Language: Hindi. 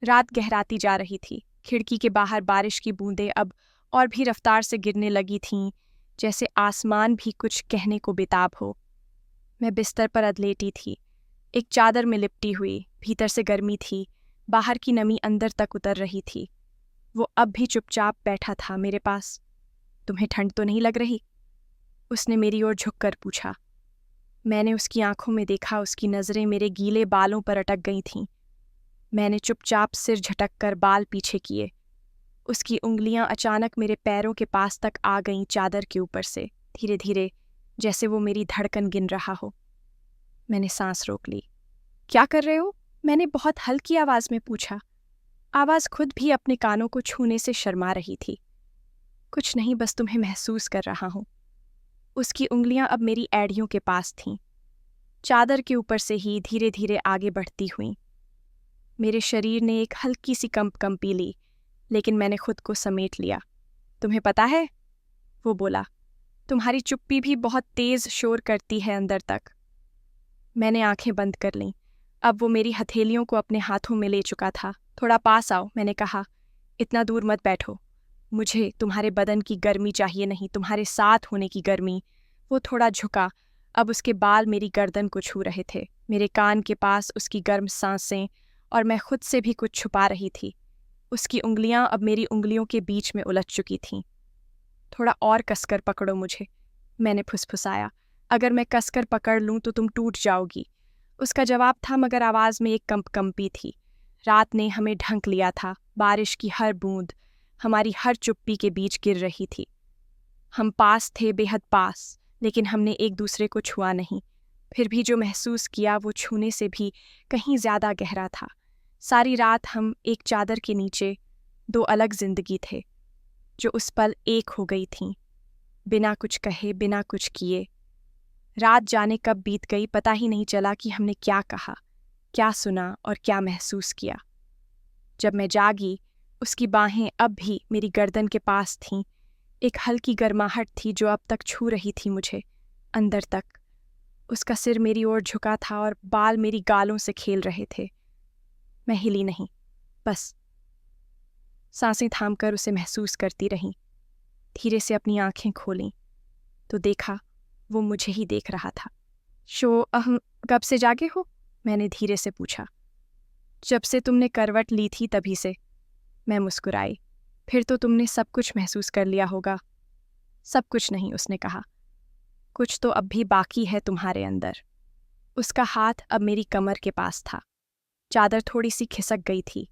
रात गहराती जा रही थी। खिड़की के बाहर बारिश की बूंदें अब और भी रफ्तार से गिरने लगी थीं, जैसे आसमान भी कुछ कहने को बेताब हो। मैं बिस्तर पर अधलेटी थी, एक चादर में लिपटी हुई। भीतर से गर्मी थी, बाहर की नमी अंदर तक उतर रही थी। वो अब भी चुपचाप बैठा था मेरे पास। तुम्हें ठंड तो नहीं लग रही? उसने मेरी ओर झुककर पूछा। मैंने उसकी आंखों में देखा, उसकी नज़रें मेरे गीले बालों पर अटक गई थीं। मैंने चुपचाप सिर झटककर बाल पीछे किए। उसकी उंगलियां अचानक मेरे पैरों के पास तक आ गईं, चादर के ऊपर से, धीरे धीरे, जैसे वो मेरी धड़कन गिन रहा हो। मैंने सांस रोक ली। क्या कर रहे हो? मैंने बहुत हल्की आवाज में पूछा। आवाज खुद भी अपने कानों को छूने से शर्मा रही थी। कुछ नहीं, बस तुम्हें महसूस कर रहा हूं। उसकी उंगलियां अब मेरी एड़ियों के पास थीं, चादर के ऊपर से ही धीरे धीरे आगे बढ़ती हुईं। मेरे शरीर ने एक हल्की सी कंपी ली, लेकिन मैंने खुद को समेट लिया। तुम्हें पता है, वो बोला, तुम्हारी चुप्पी भी बहुत तेज शोर करती है अंदर तक। मैंने आंखें बंद कर लीं। अब वो मेरी हथेलियों को अपने हाथों में ले चुका था। थोड़ा पास आओ, मैंने कहा। इतना दूर मत बैठो। मुझे तुम्हारे बदन की गर्मी चाहिए, नहीं तुम्हारे साथ होने की गर्मी। वो थोड़ा झुका। अब उसके बाल मेरी गर्दन को छू रहे थे, मेरे कान के पास उसकी गर्म सांसें, और मैं खुद से भी कुछ छुपा रही थी। उसकी उंगलियां अब मेरी उंगलियों के बीच में उलझ चुकी थीं। थोड़ा और कसकर पकड़ो मुझे, मैंने फुसफुसाया। अगर मैं कसकर पकड़ लूं तो तुम टूट जाओगी। उसका जवाब था, मगर आवाज में एक कंपी थी। रात ने हमें ढंक लिया था। बारिश की हर बूंद हमारी हर चुप्पी के बीच गिर रही थी। हम पास थे, बेहद पास, लेकिन हमने एक दूसरे को छुआ नहीं। फिर भी जो महसूस किया वो छूने से भी कहीं ज्यादा गहरा था। सारी रात हम एक चादर के नीचे, दो अलग जिंदगी थे, जो उस पल एक हो गई थीं, बिना कुछ कहे, बिना कुछ किए। रात जाने कब बीत गई पता ही नहीं चला कि हमने क्या कहा, क्या सुना और क्या महसूस किया। जब मैं जागी, उसकी बाहें अब भी मेरी गर्दन के पास थीं। एक हल्की गर्माहट थी जो अब तक छू रही थी मुझे, अंदर तक। उसका सिर मेरी ओर झुका था और बाल मेरी गालों से खेल रहे थे। मैं हिली नहीं, बस सांसें थामकर उसे महसूस करती रही। धीरे से अपनी आंखें खोलीं तो देखा, वो मुझे ही देख रहा था। कब से जागे हो? मैंने धीरे से पूछा। जब से तुमने करवट ली थी तभी से, मैं मुस्कुराई। फिर तो तुमने सब कुछ महसूस कर लिया होगा। सब कुछ नहीं, उसने कहा। कुछ तो अब भी बाकी है तुम्हारे अंदर। उसका हाथ अब मेरी कमर के पास था। चादर थोड़ी सी खिसक गई थी,